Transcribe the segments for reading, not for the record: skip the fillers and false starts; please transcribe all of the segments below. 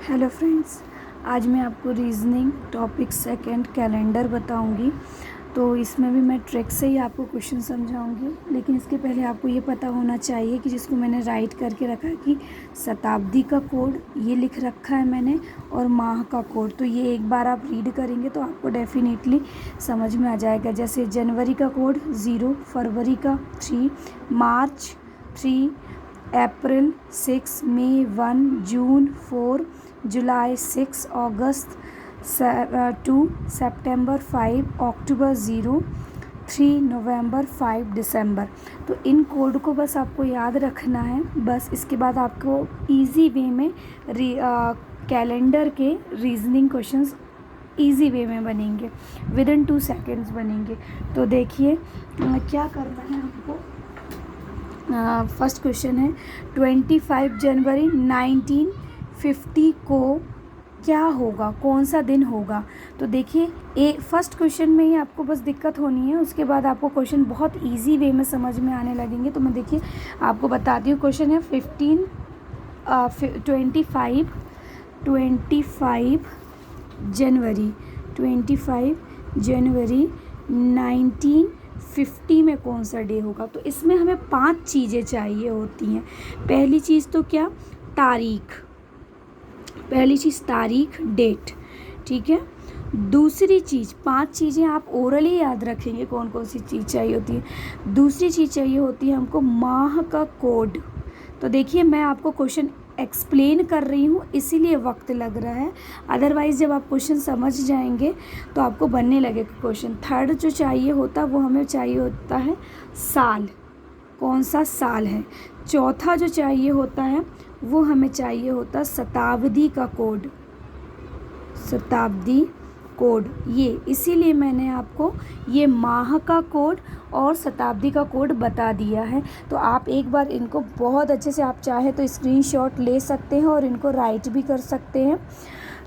Hello friends, आज मैं आपको रीजनिंग टॉपिक सेकंड कैलेंडर बताऊंगी। तो इसमें भी मैं ट्रिक से ही आपको क्वेश्चन समझाऊंगी, लेकिन इसके पहले आपको ये पता होना चाहिए कि जिसको मैंने राइट करके रखा है कि शताब्दी का कोड ये लिख रखा है मैंने और माह का कोड। तो ये एक बार आप रीड करेंगे तो आपको डेफिनेटली समझ में आ जाएगा। जैसे जनवरी का कोड 0, फरवरी का 3, मार्च 3, अप्रैल 6, मई 1, जून 4, जुलाई 6, अगस्त 2, सितंबर 5, अक्टूबर 0, 3 नवंबर 5 दिसंबर। तो इन कोड को बस आपको याद रखना है। बस इसके बाद आपको इजी वे में कैलेंडर के रीजनिंग क्वेश्चंस इजी वे में बनेंगे, विदिन 2 सेकेंड्स बनेंगे। तो देखिए क्या करना है हमको। फर्स्ट क्वेश्चन है 25 जनवरी 1950 को क्या होगा, कौन सा दिन होगा। तो देखिए फर्स्ट क्वेश्चन में ही आपको बस दिक्कत होनी है, उसके बाद आपको क्वेश्चन बहुत इजी वे में समझ में आने लगेंगे। तो मैं देखिए आपको बताती हूँ। क्वेश्चन है 25 जनवरी 1950 में कौन सा डे होगा। तो इसमें हमें 5 चीज़ें चाहिए होती हैं। पहली चीज़ तो क्या, तारीख। पहली चीज़ तारीख, डेट, ठीक है। दूसरी चीज़, 5 चीज़ें आप ओरली याद रखेंगे कौन कौन सी चीज़ चाहिए होती है। दूसरी चीज़ चाहिए होती है हमको माह का कोड। तो देखिए मैं आपको क्वेश्चन एक्सप्लेन कर रही हूँ इसीलिए वक्त लग रहा है, अदरवाइज़ जब आप क्वेश्चन समझ जाएंगे तो आपको बनने लगेगा क्वेश्चन। थर्ड जो चाहिए होता वो हमें चाहिए होता है साल, कौन सा साल है। चौथा जो चाहिए होता है वो हमें चाहिए होता शताब्दी का कोड, शताब्दी कोड। ये इसीलिए मैंने आपको ये माह का कोड और शताब्दी का कोड बता दिया है। तो आप एक बार इनको बहुत अच्छे से, आप चाहे तो स्क्रीनशॉट ले सकते हैं और इनको राइट भी कर सकते हैं।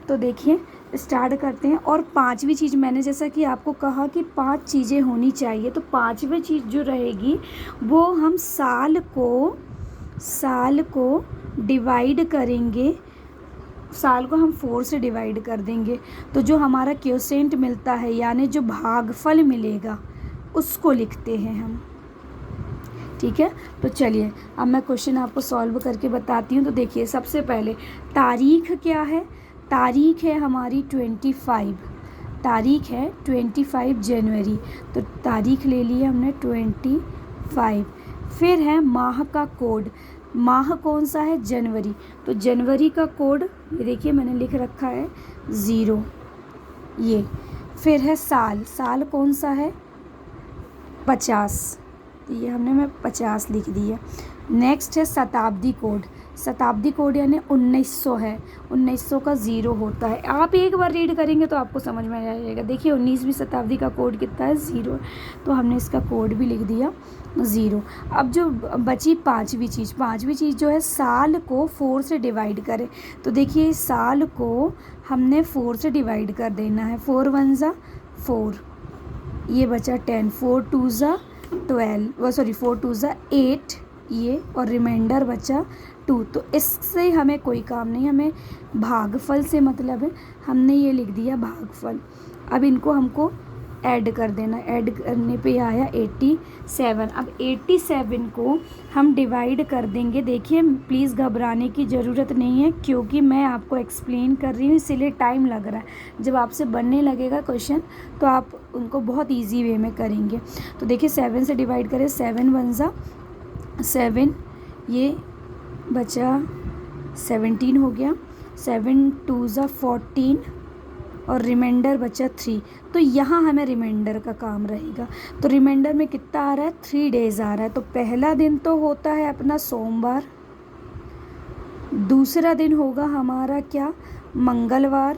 तो देखिए स्टार्ट करते हैं। और 5वीं चीज़ मैंने जैसा कि आपको कहा कि 5 चीज़ें होनी चाहिए, तो 5वीं चीज़ जो रहेगी वो हम साल को डिवाइड करेंगे। साल को हम 4 से डिवाइड कर देंगे, तो जो हमारा क्वोशिएंट मिलता है यानी जो भागफल मिलेगा उसको लिखते हैं हम, ठीक है। तो चलिए अब मैं क्वेश्चन आपको सॉल्व करके बताती हूँ। तो देखिए सबसे पहले तारीख क्या है। तारीख है हमारी 25, तारीख है 25 जनवरी। तो तारीख ले ली हमने 25। फिर है माह का कोड। माह कौन सा है, जनवरी। तो जनवरी का कोड ये देखिए मैंने लिख रखा है 0 ये। फिर है साल, साल कौन सा है 50, तो ये हमने मैं 50 लिख दिया। नेक्स्ट है शताब्दी कोड। शताब्दी कोड यानी 1900 है, 1900 का 0 होता है। आप एक बार रीड करेंगे तो आपको समझ में आ जाएगा। देखिए 19वीं शताब्दी का कोड कितना है, 0। तो हमने इसका कोड भी लिख दिया 0। अब जो बची 5वीं चीज़ जो है साल को 4 से डिवाइड करें। तो देखिए साल को हमने 4 से डिवाइड कर देना है। 4 1 ज़ा 4, ये बचा 10, 4 2 ज़ा 12, 4 2 ज़ा 8 ये, और रिमाइंडर बचा 2। तो इससे हमें कोई काम नहीं, हमें भागफल से मतलब है। हमने ये लिख दिया भागफल। अब इनको हमको ऐड कर देना। ऐड करने पे आया 87। अब 87 को हम डिवाइड कर देंगे। देखिए प्लीज़ घबराने की ज़रूरत नहीं है, क्योंकि मैं आपको एक्सप्लेन कर रही हूँ इसीलिए टाइम लग रहा है। जब आपसे बनने लगेगा क्वेश्चन तो आप उनको बहुत ईजी वे में करेंगे। तो देखिए 7 से डिवाइड करें, 7 1 ज़ा 7, ये बचा 17 हो गया, 7 2 ज़ा 14 और रिमाइंडर बचा 3। तो यहाँ हमें रिमाइंडर का काम रहेगा। तो रिमाइंडर में कितना आ रहा है, 3 डेज़ आ रहा है। तो पहला दिन तो होता है अपना सोमवार, दूसरा दिन होगा हमारा क्या, मंगलवार,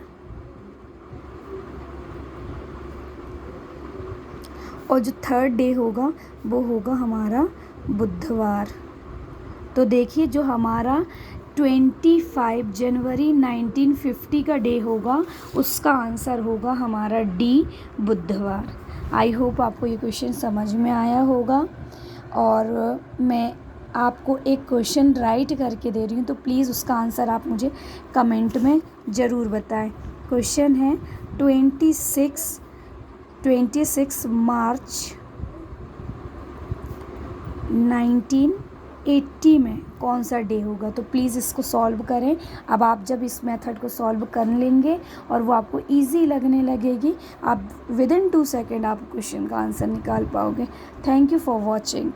और जो थर्ड डे होगा वो होगा हमारा बुधवार। तो देखिए जो हमारा 25 जनवरी 1950 का डे होगा उसका आंसर होगा हमारा डी, बुधवार। आई होप आपको ये क्वेश्चन समझ में आया होगा। और मैं आपको एक क्वेश्चन राइट करके दे रही हूँ, तो प्लीज़ उसका आंसर आप मुझे कमेंट में ज़रूर बताएं। क्वेश्चन है 26 मार्च 1980 में कौन सा डे होगा। तो प्लीज़ इसको सॉल्व करें। अब आप जब इस मेथड को सॉल्व कर लेंगे और वो आपको इजी लगने लगेगी, आप विदिन 2 सेकेंड आप क्वेश्चन का आंसर निकाल पाओगे। Thank you for watching.